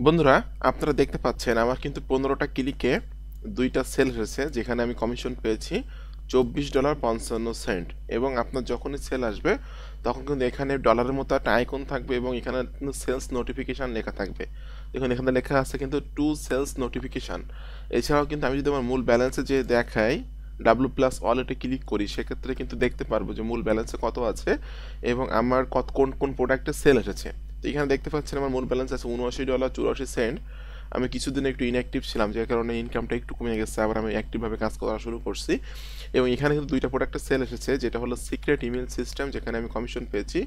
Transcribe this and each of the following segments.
বন্ধুরা, আপনারা দেখতে পাচ্ছেন আমার কিন্তু 15টা ক্লিকে 2টা সেল এসেছে, যেখানে আমি কমিশন পেয়েছি $24.55। এবং আপনার যখনই সেল আসবে তখন কিন্তু এখানে ডলারের মতো একটা আইকন থাকবে এবং এখানে কিন্তু সেলস নোটিফিকেশান লেখা থাকবে। দেখুন এখানে লেখা আছে কিন্তু টু সেলস নোটিফিকেশান। এছাড়াও কিন্তু আমি যদি আমার মূল ব্যালেন্সে যে দেখাই ডাব্লু প্লাস ওয়ালেটে ক্লিক করি, সেক্ষেত্রে কিন্তু দেখতে পারবো যে মূল ব্যালেন্সে কত আছে এবং আমার কত কোন কোন প্রোডাক্টে সেল এসেছে। তো এখানে দেখতে পাচ্ছেন আমার মূল ব্যালেন্স আছে $79.84। আমি কিছুদিন একটু ইনঅ্যাক্টিভ ছিলাম, যার কারণে ইনকামটা একটু কমে গেছে, আবার আমি অ্যাক্টিভভাবে কাজ করা শুরু করছি। এবং এখানে কিন্তু 2টা প্রোডাক্টের সেল এসেছে, যেটা হলো সিক্রেট ইমেল সিস্টেম, যেখানে আমি কমিশন পেয়েছি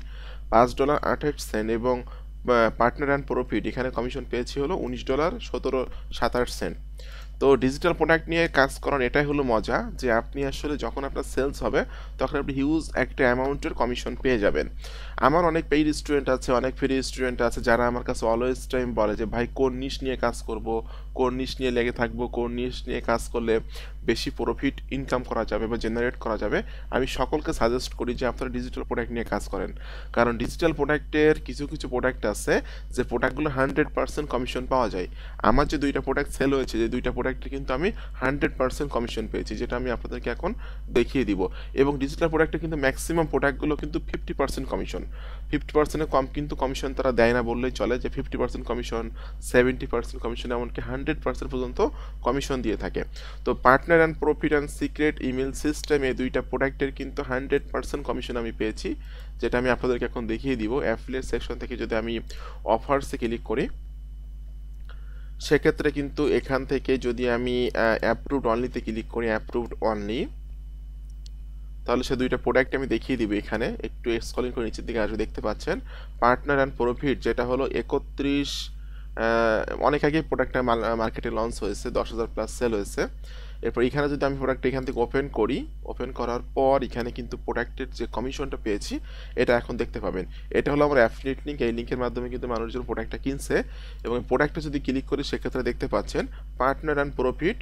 $5.28 এবং পার্টনার অ্যান্ড প্রফিট এখানে কমিশন পেয়েছি হলো $19.27। তো ডিজিটাল প্রোডাক্ট নিয়ে কাজ করার এটাই হলো মজা, যে আপনি আসলে যখন আপনার সেলস হবে তখন আপনি হিউজ একটা অ্যামাউন্টের কমিশন পেয়ে যাবেন। আমার অনেক পেইড স্টুডেন্ট আছে, অনেক ফ্রি স্টুডেন্ট আছে, যারা আমার কাছে অলওয়েজ টাইম বলে যে ভাই কোন নিশ নিয়ে কাজ করব, কোন নিশ নিয়ে লেগে থাকবো, কোন নিশ নিয়ে কাজ করলে বেশি প্রফিট ইনকাম করা যাবে বা জেনারেট করা যাবে। আমি সকলকে সাজেস্ট করি যে আপনারা ডিজিটাল প্রোডাক্ট নিয়ে কাজ করেন, কারণ ডিজিটাল প্রোডাক্টের কিছু কিছু প্রোডাক্ট আছে যে প্রোডাক্টগুলো 100% কমিশন পাওয়া যায়। আমার যে 2টা প্রোডাক্ট সেল হয়েছে, যে 2টা প্রোডাক্টে কিন্তু আমি 100% কমিশন পেয়েছি, যেটা আমি আপনাদেরকে এখন দেখিয়ে দিব। এবং ডিজিটাল প্রোডাক্টে কিন্তু ম্যাক্সিমাম প্রোডাক্টগুলো কিন্তু 50% কমিশন, 50%-এর কম কিন্তু কমিশন তারা দেয় না বললেই চলে, যে 50% কমিশন, 70% কমিশন, এমনকি 100% পর্যন্ত কমিশন দিয়ে থাকে। তো partner and profit and secret email system, এই 2টা প্রোডাক্টের কিন্তু 100% কমিশন আমি পেয়েছি, যেটা আমি আপনাদেরকে এখন দেখিয়ে দিব। অ্যাফিলিয়েট সেকশন থেকে যদি আমি অফার্সে ক্লিক করি, সেক্ষেত্রে কিন্তু এখান থেকে যদি আমি অ্যাপ্রুভড অনলিতে ক্লিক করি, অ্যাপ্রুভড অনলি, তাহলে সে 2টা প্রোডাক্ট আমি দেখিয়ে দিব। এখানে একটু স্ক্রলিং করে নিচের দিকে আসবে, দেখতে পাচ্ছেন পার্টনার অ্যান্ড প্রফিট, যেটা হলো 31, অনেক আগে প্রোডাক্টটা মার্কেটে লঞ্চ হয়েছে, 10,000 প্লাস সেল হয়েছে। এরপর এখানে যদি আমি প্রোডাক্ট এখান থেকে ওপেন করি, ওপেন করার পর এখানে কিন্তু প্রোডাক্টের যে কমিশনটা পেয়েছি এটা এখন দেখতে পাবেন। এটা হলো আমার অ্যাফিলিয়েট লিঙ্ক, এই লিঙ্কের মাধ্যমে কিন্তু মানুষজন প্রোডাক্টটা কিনছে। এবং প্রোডাক্টটা যদি ক্লিক করি, সেক্ষেত্রে দেখতে পাচ্ছেন পার্টনার অ্যান্ড প্রফিট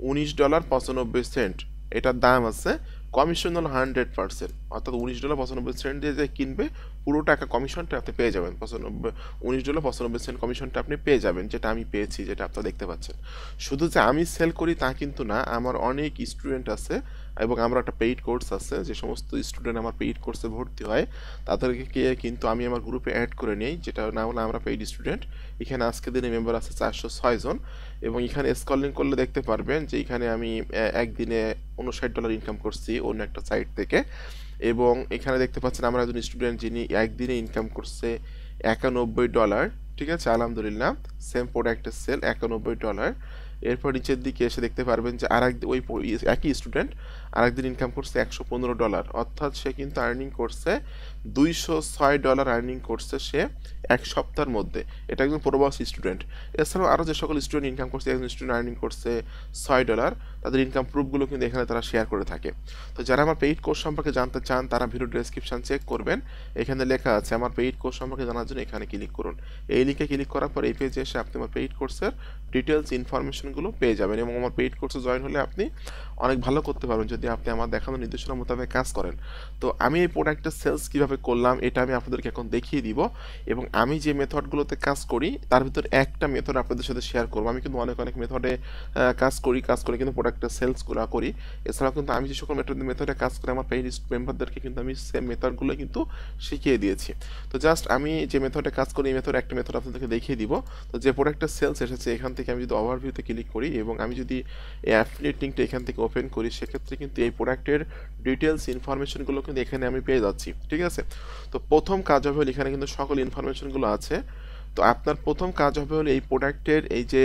$19.95, এটার দাম আছে। কমিশন হলো 100%, অর্থাৎ $19.95 দিয়ে যে কিনবে পুরো টাকা কমিশনটা আপনি পেয়ে যাবেন, $19.95 কমিশনটা আপনি পেয়ে যাবেন, যেটা আমি পেয়েছি, যেটা আপনারা দেখতে পাচ্ছেন। শুধু যে আমি সেল করি তা কিন্তু না, আমার অনেক স্টুডেন্ট আছে এবং আমার একটা পেইড কোর্স আছে। যে সমস্ত স্টুডেন্ট আমার পেইড কোর্সে ভর্তি হয় তাদেরকে কিন্তু আমি আমার গ্রুপে অ্যাড করে নিই, যেটা না হলে আমরা পেইড স্টুডেন্ট। এখানে আজকে দিনে মেম্বার আছে 406 জন। এবং এখানে স্ক্রলিং করলে দেখতে পারবেন যে এখানে আমি একদিনে $59 ইনকাম করছি অন্য একটা সাইট থেকে। এবং এখানে দেখতে পাচ্ছেন আমরা একজন স্টুডেন্ট যিনি একদিনে ইনকাম করছে $91। ঠিক আছে, আলহামদুলিল্লাহ। সেম প্রোডাক্টের সেল $91। এরপর নিচের দিকে এসে দেখতে পারবেন যে একই স্টুডেন্ট আরেকদিন ইনকাম করছে $115, অর্থাৎ সে কিন্তু আর্নিং করছে $206 আর্নিং করছে সে এক সপ্তাহের মধ্যে। এটা একজন প্রবাসী স্টুডেন্ট। এছাড়াও আরও যে সকল স্টুডেন্ট ইনকাম করছে, একজন স্টুডেন্ট আর্নিং করছে $6, তাদের ইনকাম প্রুফগুলো কিন্তু এখানে তারা শেয়ার করে থাকে। তো যারা আমার পেইড কোর্স সম্পর্কে জানতে চান তারা ভিডিও ডেসক্রিপশন চেক করবেন, এখানে লেখা আছে আমার পেইড কোর্স সম্পর্কে জানার জন্য এখানে ক্লিক করুন। এই লিঙ্কে ক্লিক করার পর এই পেজে এসে আপনি আমার পেইড কোর্সের ডিটেলস ইনফরমেশনগুলো পেয়ে যাবেন। এবং আমার পেইড কোর্সে জয়েন হলে আপনি অনেক ভালো করতে পারবেন যদি আপনি আমার দেখানো নির্দেশনা মোতাবেক কাজ করেন। তো আমি এই প্রোডাক্টের সেলস কীভাবে করলাম এটা আমি আপনাদেরকে এখন দেখিয়ে দিব। এবং আমি যে মেথডগুলোতে কাজ করি তার ভিতর একটা মেথড আপনাদের সাথে শেয়ার করবো। আমি কিন্তু অনেক মেথডে কাজ করে কিন্তু প্রোডাক্টের সেলসগুলো করি। এছাড়াও কিন্তু আমি যে সকল মেথডে কাজ করে আমার পেইড মেম্বারদেরকে কিন্তু আমি সেম মেথডগুলো কিন্তু শিখিয়ে দিয়েছি। তো জাস্ট আমি যে মেথডে কাজ করি এই মেথড একটা মেথড আপনাদেরকে দেখিয়ে দিব। তো যে প্রোডাক্টের সেলস এসেছে এখান থেকে আমি যদি ওভারভিউতে ক্লিক করি এবং আমি যদি এই অ্যাফিলিয়েট লিঙ্কটা এখান থেকে ওপেন করি, সেক্ষেত্রে কিন্তু এই প্রোডাক্টের ডিটেলস ইনফরমেশনগুলো কিন্তু এখানে আমি পেয়ে যাচ্ছি। ঠিক আছে, তো প্রথম কাজ হবে হলো এখানে কিন্তু সকল ইনফরমেশনগুলো আছে। তো আপনার প্রথম কাজ হবে হলো এই প্রোডাক্টের এই যে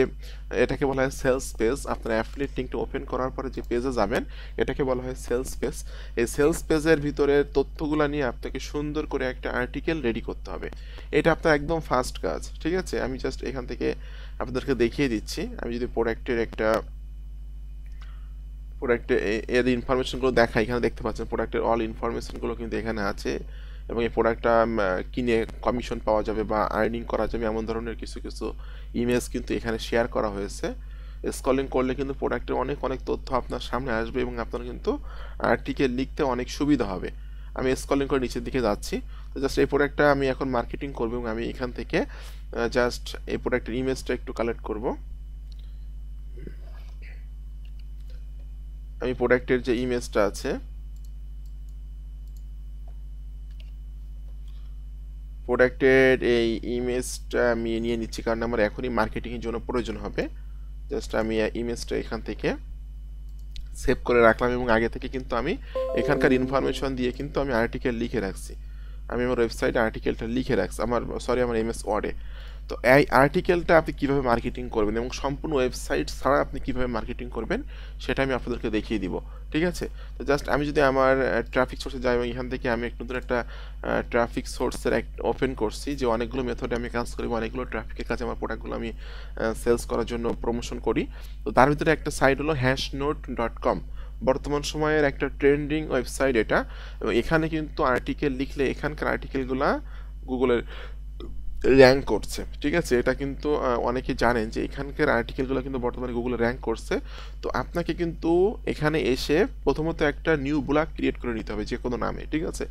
এটাকে বলা হয় সেলস পেজ। আপনার অ্যাফিলিয়েট লিঙ্কটা ওপেন করার পরে যে পেজে যাবেন এটাকে বলা হয় সেলস পেজ। এই সেলস পেজের ভিতরে তথ্যগুলো নিয়ে আপনাকে সুন্দর করে একটা আর্টিকেল রেডি করতে হবে। এটা আপনার একদম ফার্স্ট কাজ। ঠিক আছে, আমি জাস্ট এখান থেকে আপনাদেরকে দেখিয়ে দিচ্ছি। আমি যদি প্রোডাক্টের এর ইনফরমেশনগুলো দেখাই, এখানে দেখতে পাচ্ছেন প্রোডাক্টের অল ইনফরমেশনগুলো কিন্তু এখানে আছে। এবং এই প্রোডাক্টটা কিনে কমিশন পাওয়া যাবে বা আর্নিং করা যাবে এমন ধরনের কিছু কিছু ইমেজ কিন্তু এখানে শেয়ার করা হয়েছে। স্ক্রলিং করলে কিন্তু প্রোডাক্টের অনেক তথ্য আপনার সামনে আসবে এবং আপনার কিন্তু আর্টিকেল লিখতে অনেক সুবিধা হবে। আমি স্ক্রলিং করে নিচের দিকে যাচ্ছি। তো জাস্ট এই প্রোডাক্টটা আমি এখন মার্কেটিং করবো এবং আমি এখান থেকে জাস্ট এই প্রোডাক্টের ইমেজটা একটু কালেক্ট করব। আমি প্রোডাক্টের যে ইমেজটা আছে, প্রোডাক্টের এই ইমেজটা আমি নিয়ে নিচ্ছি, কারণ আমার এখনই মার্কেটিংয়ের জন্য প্রয়োজন হবে। জাস্ট আমি ইমেজটা এখান থেকে সেভ করে রাখলাম, এবং আগে থেকে কিন্তু আমি এখানকার ইনফরমেশন দিয়ে কিন্তু আমি আর্টিকেল লিখে রাখছি। আমি আমার ওয়েবসাইটে আর্টিকেলটা লিখে রাখছি, আমার এমএস ওয়ার্ডে। তো এই আর্টিকেলটা আপনি কিভাবে মার্কেটিং করবেন এবং সম্পূর্ণ ওয়েবসাইট ছাড়া আপনি কিভাবে মার্কেটিং করবেন সেটা আমি আপনাদেরকে দেখিয়ে দিব। ঠিক আছে? তো জাস্ট আমি যদি আমার ট্রাফিক সোর্সে যাই এবং এখান থেকে আমি নতুন একটা ট্রাফিক সোর্সের ওপেন করছি, যে অনেকগুলো মেথডে আমি কাজ করি, অনেকগুলো ট্রাফিকের কাছে আমার প্রোডাক্টগুলো আমি সেলস করার জন্য প্রমোশন করি। তো তার ভিতরে একটা সাইট হলো hashnote.com, বর্তমান সময়ের একটা ট্রেন্ডিং ওয়েবসাইট এটা। এবং এখানে কিন্তু আর্টিকেল লিখলে এখানকার আর্টিকেলগুলা গুগলের র্যাঙ্ক করছে। ঠিক আছে? এটা কিন্তু অনেকে জানেন যে এখানকার আর্টিকেলগুলো কিন্তু বর্তমানে গুগলে র্যাঙ্ক করছে। তো আপনাকে কিন্তু এখানে এসে প্রথমত একটা নিউ ব্লগ ক্রিয়েট করে নিতে হবে যে কোনো নামে। ঠিক আছে?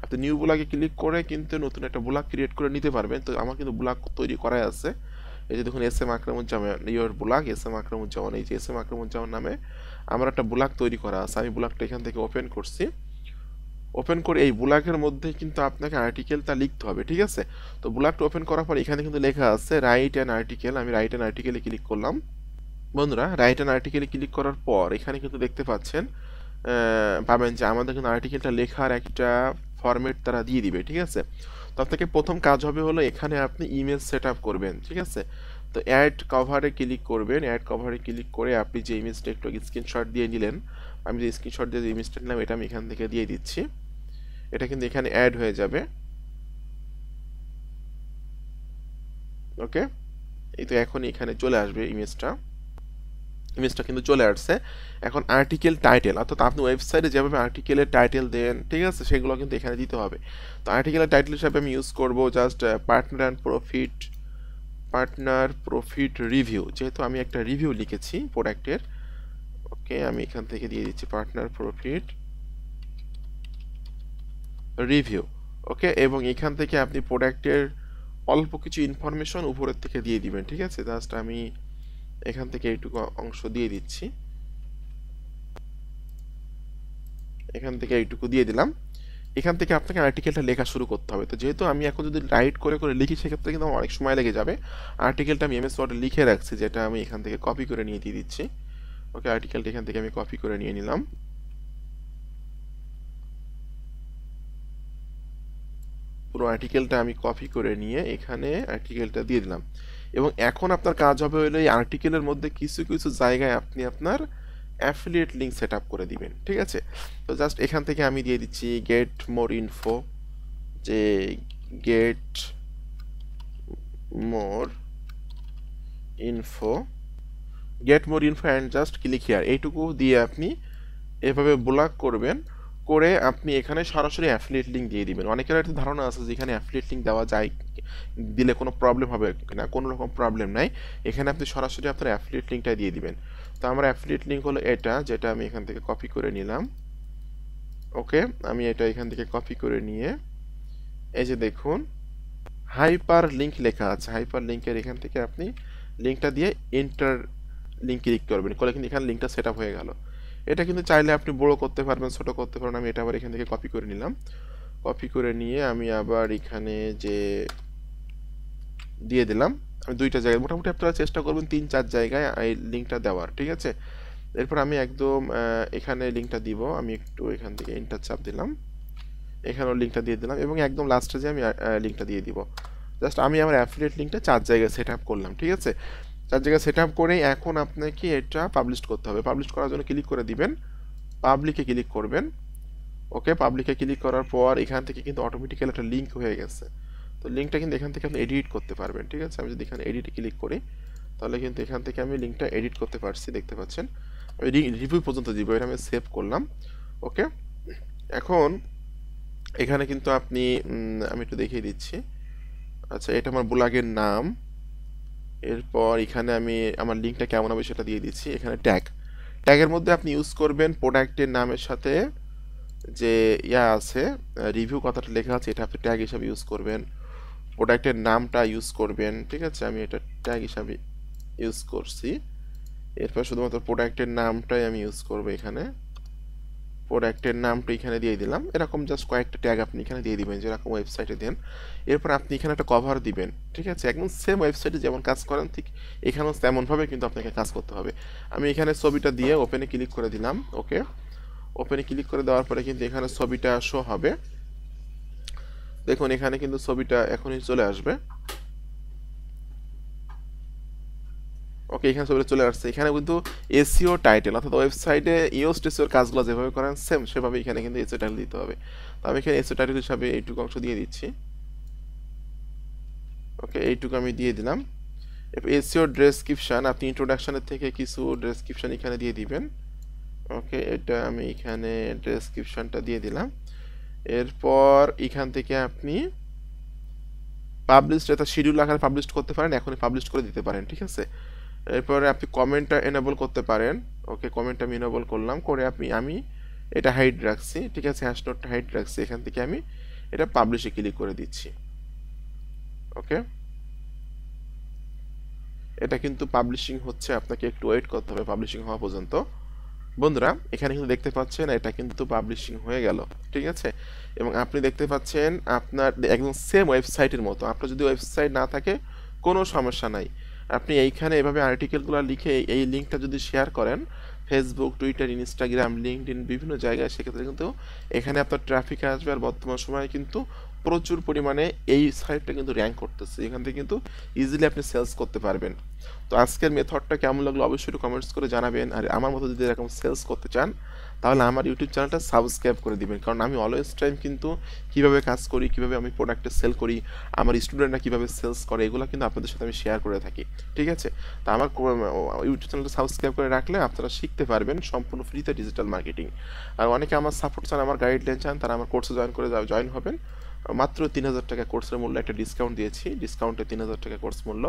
আপনি নিউ ব্লগে ক্লিক করে কিন্তু নতুন একটা ব্লগ ক্রিয়েট করে নিতে পারবেন। তো আমার কিন্তু ব্লগ তৈরি করাই আছে। এই যে দেখুন, S M Akramuzzaman your blog, S M Akramuzzaman, এই যে এস এম আকরামুজ্জামান নামে আমার একটা ব্লগ তৈরি করা আছে। আমি ব্লগটা এখান থেকে ওপেন করছি। ওপেন করে এই ব্লগের মধ্যে কিন্তু আপনাকে আর্টিকেলটা লিখতে হবে। ঠিক আছে? তো ব্লগটা ওপেন করার পর এখানে কিন্তু লেখা আছে রাইট অ্যান আর্টিকেল। আমি রাইট অ্যান আর্টিকেলে ক্লিক করলাম। বন্ধুরা, রাইট অ্যান আর্টিকেলে ক্লিক করার পর এখানে কিন্তু দেখতে পাচ্ছেন, পাবেন যে আমাদের কিন্তু আর্টিকেলটা লেখার একটা ফরম্যাট তারা দিয়ে দিবে। ঠিক আছে? তো আপনাকে প্রথম কাজ হবে হলো এখানে আপনি ইমেজ সেট আপ করবেন। ঠিক আছে? তো অ্যাড কভারে ক্লিক করবেন। অ্যাড কভারে ক্লিক করে আপনি যে ইমেজটা একটু স্ক্রিনশট দিয়ে নিলেন, আমি যে স্ক্রিনশট দিয়ে যে ইমেজটা নিলাম এটা আমি এখান থেকে দিয়ে দিচ্ছি। এটা কিন্তু এখানে অ্যাড হয়ে যাবে। ওকে, এই তো এখন এখানে চলে আসবে ইমেজটা। ইমেজটা কিন্তু চলে আসছে। এখন আর্টিকেল টাইটেল, অর্থাৎ আপনি ওয়েবসাইটে যেভাবে আর্টিকেলের টাইটেল দেন, ঠিক আছে, সেগুলো কিন্তু এখানে দিতে হবে। তো আর্টিকেলের টাইটেল হিসাবে আমি ইউজ করব জাস্ট পার্টনার প্রফিট রিভিউ, যেহেতু আমি একটা রিভিউ লিখেছি প্রোডাক্টের। ওকে, আমি এখান থেকে দিয়ে দিচ্ছি পার্টনার প্রফিট রিভিউ। ওকে, এবং এখান থেকে আপনি প্রোডাক্টের অল্প কিছু ইনফরমেশন উপরের থেকে দিয়ে দিবেন। ঠিক আছে? জাস্ট আমি এখান থেকে এইটুকু অংশ দিয়ে দিচ্ছি, এখান থেকে এইটুকু দিয়ে দিলাম। এখান থেকে আপনাকে আর্টিকেলটা লেখা শুরু করতে হবে। তো যেহেতু আমি এখন যদি রাইট করে করে লিখি সেক্ষেত্রে কিন্তু আমার অনেক সময় লেগে যাবে। আর্টিকেলটা আমি এমএস ওয়ার্ডে লিখে রাখছি, যেটা আমি এখান থেকে কপি করে নিয়ে দিয়ে দিচ্ছি। ওকে, আর্টিকেলটা এখান থেকে আমি কপি করে নিয়ে নিলাম। পুরো আর্টিকেলটা আমি কপি করে নিয়ে এখানে আর্টিকেলটা দিয়ে দিলাম। এবং এখন আপনার কাজ হবে হলো এই আর্টিকেলের মধ্যে কিছু কিছু জায়গায় আপনি আপনার অ্যাফিলিয়েট লিঙ্ক সেট আপ করে দিবেন। ঠিক আছে? তো জাস্ট এখান থেকে আমি দিয়ে দিচ্ছি গেট মোর ইনফো, যে get more info, get more info and just click here, এইটুকু দিয়ে আপনি এভাবে ব্লক করবেন। করে আপনি এখানে সরাসরি অ্যাফিলিয়েট লিঙ্ক দিয়ে দিবেন। অনেকের একটা ধারণা আছে যে এখানে অ্যাফিলিয়েট লিঙ্ক দেওয়া যায়, দিলে কোনো প্রবলেম হবে না। কোনো রকম প্রবলেম নাই, এখানে আপনি সরাসরি আপনার অ্যাফিলিয়েট লিঙ্কটা দিয়ে দিবেন। তো আমার অ্যাফিলিয়েট লিঙ্ক হলো এটা, যেটা আমি এখান থেকে কপি করে নিলাম। ওকে, আমি এটা এখান থেকে কপি করে নিয়ে এই যে দেখুন হাইপার লিঙ্ক লেখা আছে, হাইপার লিঙ্কের এখান থেকে আপনি লিঙ্কটা দিয়ে এন্টার লিঙ্ক ক্লিক করবেন, করলে কিন্তু এখানে লিঙ্কটা সেট আপ হয়ে গেল। এটা কিন্তু চাইলে আপনি বড় করতে পারবেন, ছোট করতে পারবেন। আমি এটা আবার এখান থেকে কপি করে নিলাম। কপি করে নিয়ে আমি আবার এখানে যে দিয়ে দিলাম। আমি দুইটা জায়গায়, মোটামুটি আপনারা চেষ্টা করবেন 3-4 জায়গায় এই লিঙ্কটা দেওয়ার। ঠিক আছে? এরপর আমি একদম এখানে লিঙ্কটা দিব। আমি একটু এখান থেকে এন্টার চাপ দিলাম, এখানেও লিঙ্কটা দিয়ে দিলাম, এবং একদম লাস্টে যে আমি লিঙ্কটা দিয়ে দিব। জাস্ট আমি আমার অ্যাফিলিয়েট লিঙ্কটা 4 জায়গায় সেট আপ করলাম। ঠিক আছে? 4 জায়গায় সেট আপ করে এখন আপনাকে এটা পাবলিশ করতে হবে। পাবলিশ করার জন্য ক্লিক করে দিবেন, পাবলিকে ক্লিক করবেন। ওকে, পাবলিকে ক্লিক করার পর এখান থেকে কিন্তু অটোমেটিক্যালি একটা লিঙ্ক হয়ে গেছে। তো লিঙ্কটা কিন্তু এখান থেকে আপনি এডিট করতে পারবেন। ঠিক আছে? আমি যদি এখানে এডিটে ক্লিক করি তাহলে কিন্তু এখান থেকে আমি লিঙ্কটা এডিট করতে পারছি, দেখতে পাচ্ছেন। আমি রিভিউ পর্যন্ত দিব, এটা আমি সেভ করলাম। ওকে, এখন এখানে কিন্তু আপনি আমি একটু দেখিয়ে দিচ্ছি। আচ্ছা, এটা আমার ব্লগের নাম। এরপর এখানে আমি আমার লিঙ্কটা কেমন হবে সেটা দিয়ে দিচ্ছি। এখানে ট্যাগের মধ্যে আপনি ইউজ করবেন প্রোডাক্টের নামের সাথে যে আছে রিভিউ কথাটা লেখা আছে, এটা আপনি ট্যাগ হিসাবে ইউজ করবেন। প্রোডাক্টের নামটা ইউজ করবেন, ঠিক আছে? আমি এটা ট্যাগ হিসাবে ইউজ করছি। এরপর শুধুমাত্র প্রোডাক্টের নামটাই আমি ইউজ করব এখানে। প্রোডাক্টের নামটা এখানে দিয়ে দিলাম। এরকম জাস্ট কয়েকটা ট্যাগ আপনি এখানে দিয়ে দিবেন যেরকম ওয়েবসাইটে দেন। এরপর আপনি এখানে একটা কভার দিবেন, ঠিক আছে? একদম সেম ওয়েবসাইটে যেমন কাজ করেন ঠিক এখানেও তেমনভাবে কিন্তু আপনাকে কাজ করতে হবে। আমি এখানে ছবিটা দিয়ে ওপেনে ক্লিক করে দিলাম। ওকে, ওপেনে ক্লিক করে দেওয়ার পরে কিন্তু এখানে ছবিটা শো হবে। দেখুন এখানে কিন্তু ছবিটা এখনই চলে আসবে। ওকে, এখানে ছবিটা চলে আসছে। এখানে কিন্তু এসইও টাইটেল অর্থাৎ ওয়েবসাইটে ইওস টেসিওর কাজগুলো যেভাবে করেন সেম সেভাবে এখানে কিন্তু এসইও টাইটেল দিতে হবে। তো আমি এখানে এসইও টাইটেল হিসাবে এইটুকু অংশ দিয়ে দিচ্ছি। ওকে, এইটুকু আমি দিয়ে দিলাম। এরপর এসইও ডেসক্রিপশন, আপনি ইন্ট্রোডাকশনের থেকে কিছু ডেসক্রিপশন এখানে দিয়ে দিবেন। ওকে, এটা আমি এখানে ডেসক্রিপশনটা দিয়ে দিলাম। এরপর এখান থেকে আপনি পাবলিশড এটা শিডিউল আকারে পাবলিশ করতে পারেন, এখনই পাবলিশ করে দিতে পারেন, ঠিক আছে? এরপরে আপনি কমেন্টটা এনেবল করতে পারেন। ওকে, কমেন্টটা আমি এনেবল করলাম, করে আমি এটা হাইড রাখছি, ঠিক আছে? হ্যাশ নোটটা হাইড রাখছি। এখান থেকে আমি এটা পাবলিশে ক্লিক করে দিচ্ছি। ওকে, এটা কিন্তু পাবলিশিং হচ্ছে, আপনাকে একটু ওয়েট করতে হবে পাবলিশিং হওয়া পর্যন্ত। বন্ধুরা এখানে কিন্তু দেখতে পাচ্ছেন এটা কিন্তু পাবলিশিং হয়ে গেল, ঠিক আছে? এবং আপনি দেখতে পাচ্ছেন আপনার একদম সেম ওয়েবসাইটের মতো। আপনার যদি ওয়েবসাইট না থাকে কোনো সমস্যা নাই, আপনি এইখানে এভাবে আর্টিকেলগুলো লিখে এই লিঙ্কটা যদি শেয়ার করেন ফেসবুক, টুইটার, ইনস্টাগ্রাম, লিঙ্কডইন বিভিন্ন জায়গায়, সেক্ষেত্রে কিন্তু এখানে আপনার ট্রাফিক আসবে। আর বর্তমান সময়ে কিন্তু প্রচুর পরিমাণে এই সাইটটা কিন্তু র্যাঙ্ক করতেছে, এখান থেকে কিন্তু ইজিলি আপনি সেলস করতে পারবেন। তো আজকের মেথডটা কেমন লাগলো অবশ্যই একটু কমেন্টস করে জানাবেন। আর আমার মতো যদি এরকম সেলস করতে চান তাহলে আমার ইউটিউব চ্যানেলটা সাবস্ক্রাইব করে দিবেন, কারণ আমি অলওয়েজ টাইম কিন্তু কীভাবে কাজ করি, কীভাবে আমি প্রোডাক্টে সেল করি, আমার স্টুডেন্টরা কীভাবে সেলস করে, এগুলো কিন্তু আপনাদের সাথে আমি শেয়ার করে থাকি, ঠিক আছে? তো আমার ইউটিউব চ্যানেলটা সাবস্ক্রাইব করে রাখলে আপনারা শিখতে পারবেন সম্পূর্ণ ফ্রিতে ডিজিটাল মার্কেটিং। আর অনেকে আমার সাপোর্ট চান, আমার গাইডলাইন চান, তারা আমার কোর্সে জয়েন হবেন। মাত্র 3,000 টাকা কোর্সের মূল্য, একটা ডিসকাউন্ট দিয়েছি, ডিসকাউন্টে 3,000 টাকা কোর্স মূল্য।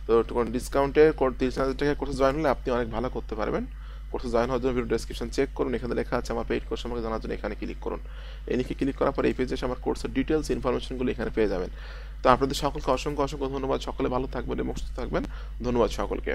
তো ডিসকাউন্টে 3,000 টাকা কোর্সে জয়েন হলে আপনি অনেক ভালো করতে পারবেন। কোর্সে জয়েন হওয়ার জন্য ভিডিও ডেসক্রিপশন চেক করুন, এখানে লেখা আছে আমার পেইড কোর্স আমাকে জানার জন্য এখানে ক্লিক করুন। এই লিখে ক্লিক করার পর এই পেজে আমার কোর্সের ডিটেলস ইনফরমেশনগুলো এখানে পেয়ে যাবেন। তো আপনাদের সকলকে অসংখ্য অসংখ্য ধন্যবাদ। সকলে ভালো থাকবেন এবং সুস্থ থাকবেন। ধন্যবাদ সকলকে।